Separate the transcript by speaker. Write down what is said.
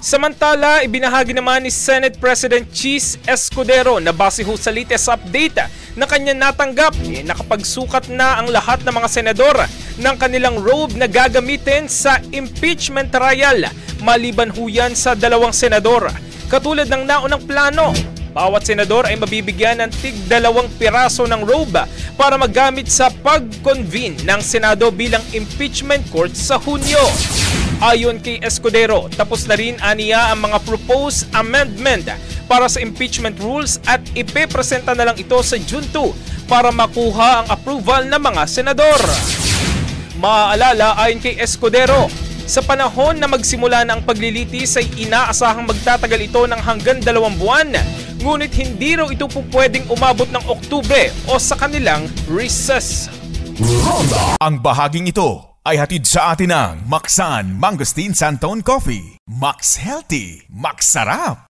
Speaker 1: Samantala, ibinahagi naman ni Senate President Chis Escudero na base ho sa latest update na kanya natanggap, nakapagsukat na ang lahat ng mga senador ng kanilang robe na gagamitin sa impeachment trial. Maliban ho yan sa 2 senador. Katulad ng naunang plano, bawat senador ay mabibigyan ng tig-2 piraso ng robe para magamit sa pag-convene ng Senado bilang impeachment court sa Hunyo. Ayon kay Escudero, tapos na rin aniya ang mga proposed amendment para sa impeachment rules at ipepresenta na lang ito sa June 2 para makuha ang approval ng mga senador. Maaalala ayon kay Escudero, sa panahon na magsimula na ang paglilitis ay inaasahang magtatagal ito ng hanggang 2 buwan, ngunit hindi raw ito po pwedeng umabot ng Oktubre o sa kanilang recess.
Speaker 2: Ang bahaging ito ay hatid sa atin ng Maxan Mangosteen Santon Coffee. Max Healthy, Max Sarap.